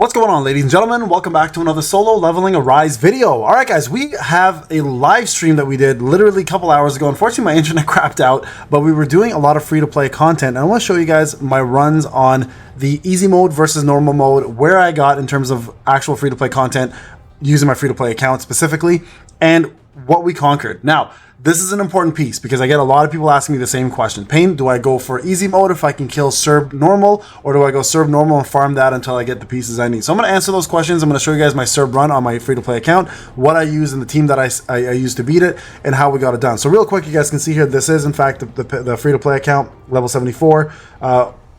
What's going on, ladies and gentlemen? Welcome back to another solo leveling Arise video. All right, guys, we have a live stream that we did literally a couple hours ago. Unfortunately, my internet crapped out, but we were doing a lot of free-to-play content. And I want to show you guys my runs on the easy mode versus normal mode, where I got in terms of actual free-to-play content using my free-to-play account specifically, and what we conquered. Now, this is an important piece because I get a lot of people asking me the same question. Payne, do I go for easy mode if I can kill CERB normal, or do I go CERB normal and farm that until I get the pieces I need? So I'm going to answer those questions. I'm going to show you guys my CERB run on my free-to-play account, what I use in the team that I used to beat it, and how we got it done. So real quick, you guys can see here, this is in fact the free-to-play account, level 74.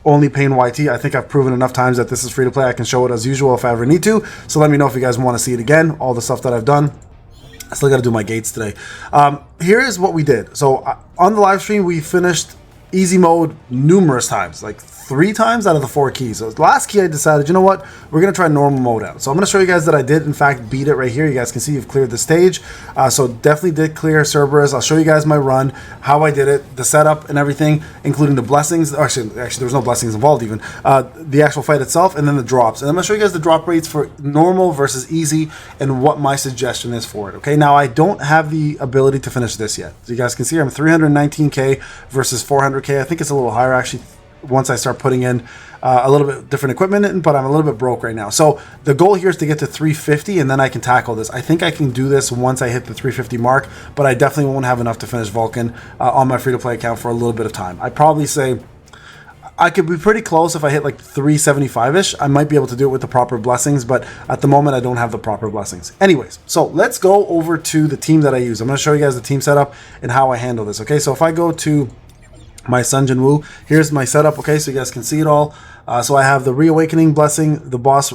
Only Payne YT. I think I've proven enough times that this is free-to-play. I can show it as usual if I ever need to. So let me know if you guys want to see it again, all the stuff that I've done. I still got to do my gates today. Here is what we did. So on the live stream, we finished easy mode numerous times, like 3 times out of the 4 keys. So the last key I decided, you know what, we're going to try normal mode out. So I'm going to show you guys that I did in fact beat it right here. You guys can see you've cleared the stage. So definitely did clear Cerberus. I'll show you guys my run, how I did it, the setup and everything, including the blessings. Actually there was no blessings involved even. The actual fight itself, and then the drops. And I'm going to show you guys the drop rates for normal versus easy and what my suggestion is for it. Okay, now I don't have the ability to finish this yet. So you guys can see I'm 319k versus 400k. I think it's a little higher actually once I start putting in a little bit different equipment in, but I'm a little bit broke right now. So the goal here is to get to 350 and then I can tackle this. I think I can do this once I hit the 350 mark, but I definitely won't have enough to finish Vulcan on my free-to-play account for a little bit of time. I'd probably say I could be pretty close if I hit like 375-ish. I might be able to do it with the proper blessings, but at the moment I don't have the proper blessings. Anyways, so let's go over to the team that I use. I'm going to show you guys the team setup and how I handle this. Okay, so if I go to my Sun Jin Woo, here's my setup. Okay, so you guys can see it all. So I have the Reawakening Blessing, the Boss,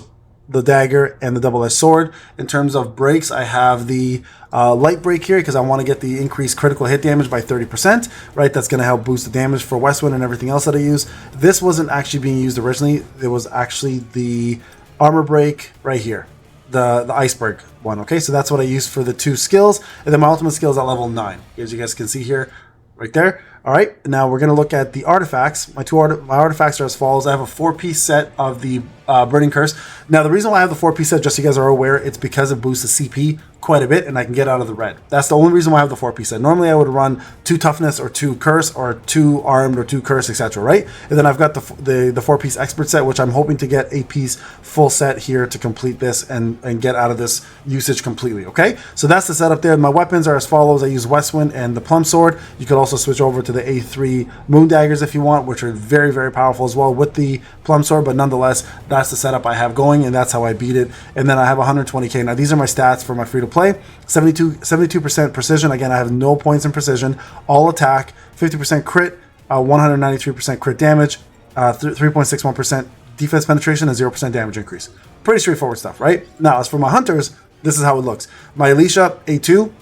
the Dagger, and the Double-Edged Sword. In terms of breaks, I have the light break here because I want to get the increased critical hit damage by 30%, right? That's going to help boost the damage for Westwind and everything else that I use. This wasn't actually being used originally. It was actually the armor break right here, the iceberg one. Okay, so that's what I used for the 2 skills, and then my ultimate skill is at level 9, as you guys can see here, right there. All right, now we're going to look at the artifacts. My artifacts are as follows. I have a 4-piece set of the Burning Curse. Now, the reason why I have the 4-piece set, just so you guys are aware, it's because it boosts the CP quite a bit, and I can get out of the red. That's the only reason why I have the 4-piece set. Normally, I would run 2 toughness or 2 curse or 2 armed or 2 curse, etc. Right? And then I've got the 4-piece expert set, which I'm hoping to get a piece full set here to complete this and get out of this usage completely. Okay, so that's the setup there. My weapons are as follows. I use Westwind and the Plum Sword. You could also switch over to the A3 Moon Daggers if you want, which are very, very powerful as well with the Plum Sword, but nonetheless, that's the setup I have going, and that's how I beat it. And then I have 120k. Now, these are my stats for my free-to-play. 72% precision. Again, I have no points in precision. All attack, 50% crit, 193% crit damage, 3.61% defense penetration, and 0% damage increase. Pretty straightforward stuff, right? Now, as for my hunters, this is how it looks. My Alicia, A2,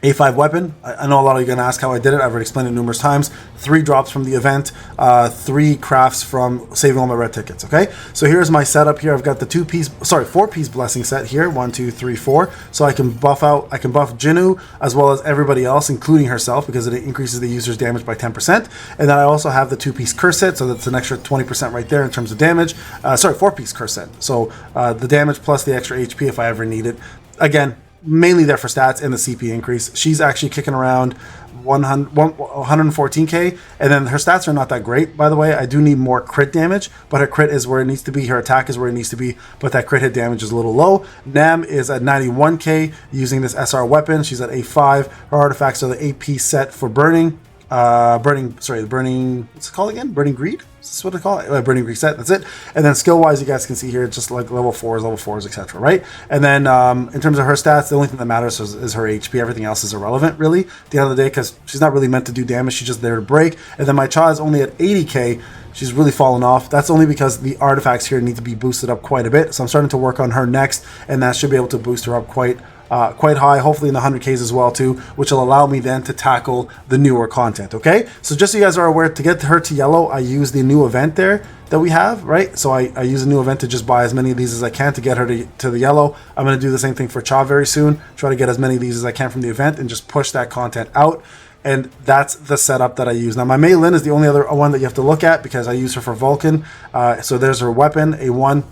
A5 weapon. I know a lot of you are going to ask how I did it. I've already explained it numerous times. 3 drops from the event, 3 crafts from saving all my red tickets. Okay, so here's my setup here. I've got the 4-piece blessing set here. 1, 2, 3, 4. So I can buff Jinwoo as well as everybody else, including herself, because it increases the user's damage by 10%. And then I also have the 2-piece curse set, so that's an extra 20% right there in terms of damage. 4-piece curse set. So the damage plus the extra HP if I ever need it. Again, mainly there for stats and the CP increase. She's actually kicking around 114k, and then her stats are not that great, by the way. I do need more crit damage, but her crit is where it needs to be. Her attack is where it needs to be, but that crit hit damage is a little low. Nam is at 91k using this SR weapon. She's at A5. Her artifacts are the 8-piece set for burning. What's it called again? Burning Greed? Is this what I call it? Burning Greed set, that's it. And then skill-wise, you guys can see here, just like level 4s, etc., right? And then in terms of her stats, the only thing that matters is her HP. Everything else is irrelevant, really, at the end of the day, because she's not really meant to do damage. She's just there to break. And then my Cha is only at 80k. She's really fallen off. That's only because the artifacts here need to be boosted up quite a bit. So I'm starting to work on her next, and that should be able to boost her up quite high, hopefully in the 100Ks as well too, which will allow me then to tackle the newer content. Okay, so just so you guys are aware, to get her to yellow, I use the new event there that we have, right? So I use a new event to just buy as many of these as I can to get her to the yellow. I'm going to do the same thing for Cha very soon, try to get as many of these as I can from the event and just push that content out. And that's the setup that I use. Now, my Meilin is the only other one that you have to look at because I use her for Vulcan. So there's her weapon, A1.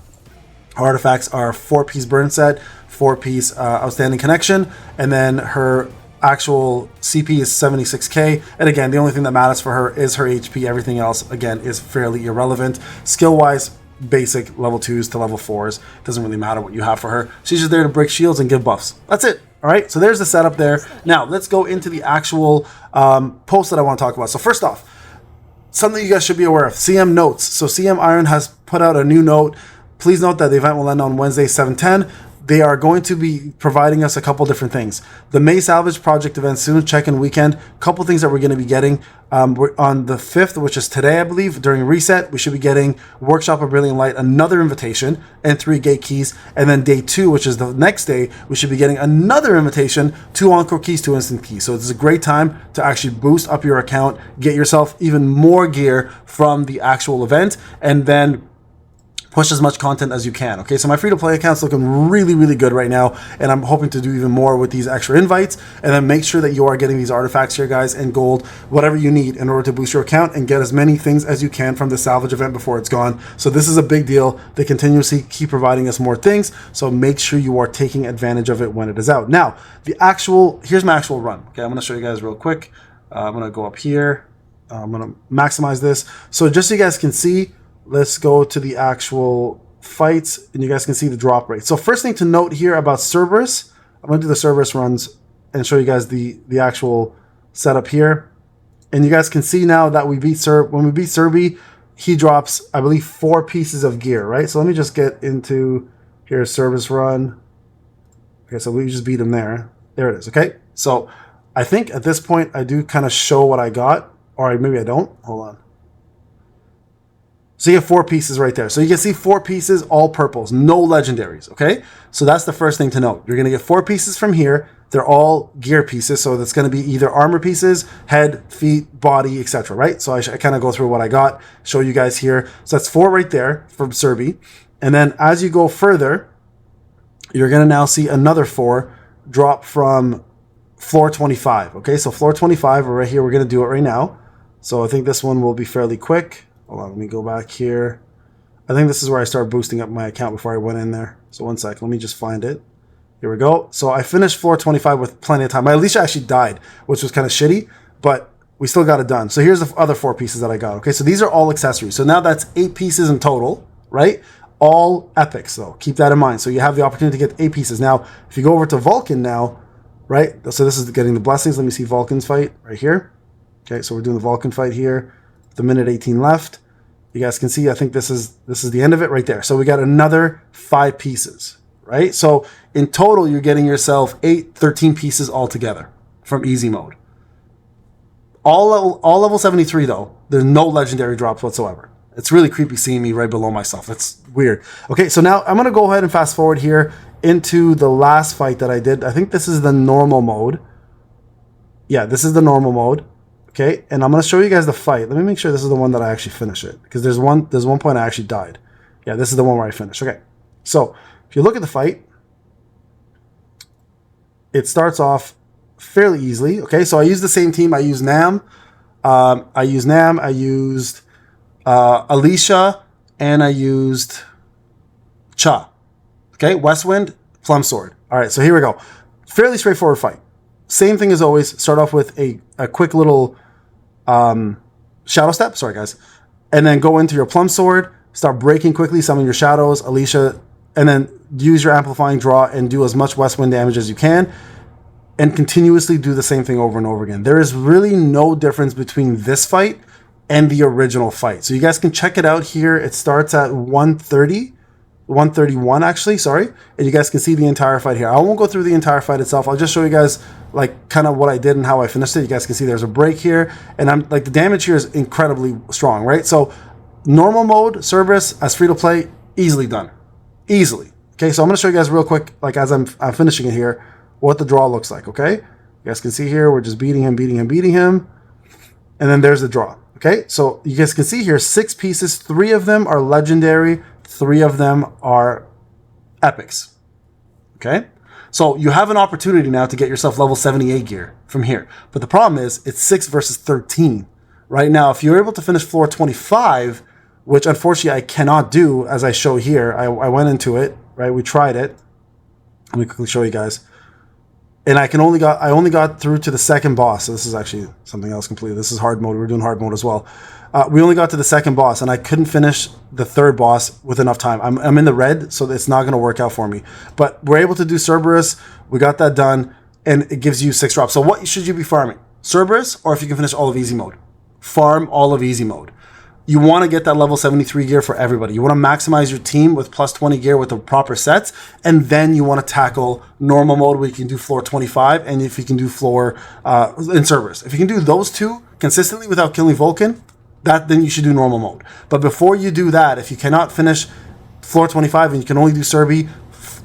Her artifacts are 4-piece burn set, 4-piece outstanding connection, and then her actual CP is 76k. And again, the only thing that matters for her is her HP. Everything else, again, is fairly irrelevant. Skill-wise, basic level 2s to level 4s. Doesn't really matter what you have for her. She's just there to break shields and give buffs. That's it. All right, so there's the setup there. Now, let's go into the actual post that I want to talk about. So first off, something you guys should be aware of, CM notes. So CM Iron has put out a new note. Please note that the event will end on Wednesday, 7/10. They are going to be providing us a couple different things. The May Salvage Project event soon, check-in weekend. Couple things that we're going to be getting. We're on the 5th, which is today, I believe, during Reset, we should be getting Workshop of Brilliant Light, another invitation, and 3 gate keys. And then day 2, which is the next day, we should be getting another invitation, 2 Encore keys, 2 instant keys. So it's a great time to actually boost up your account, get yourself even more gear from the actual event, and then push as much content as you can. Okay, so my free-to-play account's looking really, really good right now, and I'm hoping to do even more with these extra invites. And then make sure that you are getting these artifacts here, guys, and gold, whatever you need in order to boost your account and get as many things as you can from the salvage event before it's gone. So this is a big deal. They continuously keep providing us more things, so make sure you are taking advantage of it when it is out. Now, here's my actual run. Okay, I'm gonna show you guys real quick. I'm gonna go up here. I'm gonna maximize this. So just so you guys can see, let's go to the actual fights, and you guys can see the drop rate. So first thing to note here about Cerberus, I'm going to do the Cerberus runs and show you guys the actual setup here. And you guys can see now that we beat when we beat CERB, he drops, I believe, 4 pieces of gear, right? So let me just get into here, Cerberus run. Okay, so we just beat him there. There it is, okay? So I think at this point, I do kind of show what I got, or maybe I don't. Hold on. So you have 4 pieces right there. So you can see 4 pieces, all purples, no legendaries, okay? So that's the first thing to note. You're going to get 4 pieces from here. They're all gear pieces, so that's going to be either armor pieces, head, feet, body, etc., right? So I kind of go through what I got, show you guys here. So that's 4 right there from CERB. And then as you go further, you're going to now see another 4 drop from floor 25, okay? So floor 25, we're right here. We're going to do it right now. So I think this one will be fairly quick. Hold on, let me go back here. I think this is where I started boosting up my account before I went in there. So one sec, let me just find it. Here we go. So I finished floor 25 with plenty of time. My Alicia actually died, which was kind of shitty, but we still got it done. So here's the other 4 pieces that I got. Okay, so these are all accessories. So now that's 8 pieces in total, right? All epics, though. Keep that in mind. So you have the opportunity to get 8 pieces. Now, if you go over to Vulcan now, right? So this is getting the blessings. Let me see Vulcan's fight right here. Okay, so we're doing the Vulcan fight here. The minute 18 left. You guys can see, I think this is the end of it right there. So we got another 5 pieces, right? So in total, you're getting yourself 13 pieces altogether from easy mode. All level 73 though, there's no legendary drops whatsoever. It's really creepy seeing me right below myself. It's weird. Okay, so now I'm gonna go ahead and fast forward here into the last fight that I did. I think this is the normal mode. Yeah, this is the normal mode. Okay, and I'm going to show you guys the fight. Let me make sure this is the one that I actually finish it, because there's one point I actually died. Yeah, this is the one where I finished. Okay, so if you look at the fight, it starts off fairly easily. Okay, so I used the same team. I used Nam. I used Alicia, and I used Cha. Okay, Westwind, Plum Sword. All right, so here we go. Fairly straightforward fight. Same thing as always. Start off with a quick little shadow step. Sorry, guys. And then go into your Plum Sword. Start breaking quickly. Summon your shadows, Alicia, and then use your amplifying draw and do as much Westwind damage as you can. And continuously do the same thing over and over again. There is really no difference between this fight and the original fight. So you guys can check it out here. It starts at 131 actually, sorry. And you guys can see the entire fight here. I won't go through the entire fight itself. I'll just show you guys like kind of what I did and how I finished it. You guys can see there's a break here, and I'm like, the damage here is incredibly strong, right? So normal mode, Cerberus as free to play, easily done. Easily. Okay, so I'm gonna show you guys real quick, like as I'm finishing it here, what the draw looks like, okay? You guys can see here, we're just beating him, and then there's the draw. Okay, so you guys can see here, 6 pieces, 3 of them are legendary, 3 of them are epics. Okay, so you have an opportunity now to get yourself level 78 gear from here. But the problem is, it's 6 versus 13. Right now, if you're able to finish floor 25 which unfortunately I cannot do as I show here. I went into it, right? We tried it. Let me quickly show you guys. And I only got through to the second boss. So this is actually something else completely. This is hard mode. We're doing hard mode as well. We only got to the second boss, and I couldn't finish the third boss with enough time. I'm in the red, so it's not going to work out for me. But we're able to do Cerberus. We got that done, and it gives you 6 drops. So what should you be farming? Cerberus, or if you can finish all of easy mode? Farm all of easy mode. You want to get that level 73 gear for everybody. You want to maximize your team with plus 20 gear with the proper sets, and then you want to tackle normal mode where you can do floor 25, and if you can do floor in Cerberus. If you can do those two consistently without killing Vulcan, then you should do normal mode. But before you do that, if you cannot finish floor 25 and you can only do CERB,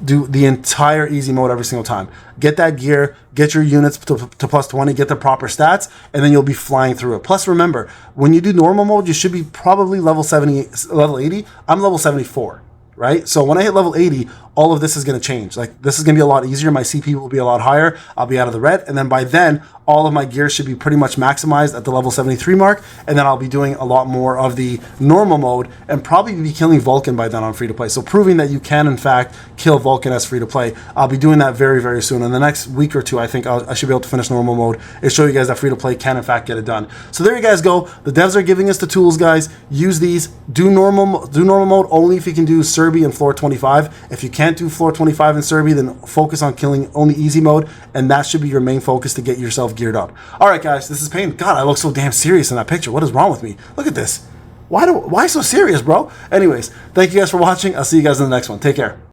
do the entire easy mode every single time. Get that gear, get your units to plus 20, get the proper stats, and then you'll be flying through it. Plus, remember, when you do normal mode, you should be probably level 80. I'm level 74, right? So when I hit level 80, all of this is going to change. Like, this is going to be a lot easier. My CP will be a lot higher. I'll be out of the red. And then by then, all of my gear should be pretty much maximized at the level 73 mark. And then I'll be doing a lot more of the normal mode and probably be killing Vulcan by then on free-to-play. So proving that you can, in fact, kill Vulcan as free-to-play. I'll be doing that very, very soon. In the next week or two, I think I should be able to finish normal mode and show you guys that free-to-play can, in fact, get it done. So there you guys go. The devs are giving us the tools, guys. Use these. Do normal mode only if you can do CERB and floor 25. If you can't do floor 25 and CERB, then focus on killing only easy mode, and that should be your main focus to get yourself geared up. All right, guys, this is Payne. God, I look so damn serious in that picture. What is wrong with me? Look at this. Why so serious, bro? Anyways, thank you guys for watching. I'll see you guys in the next one. Take care.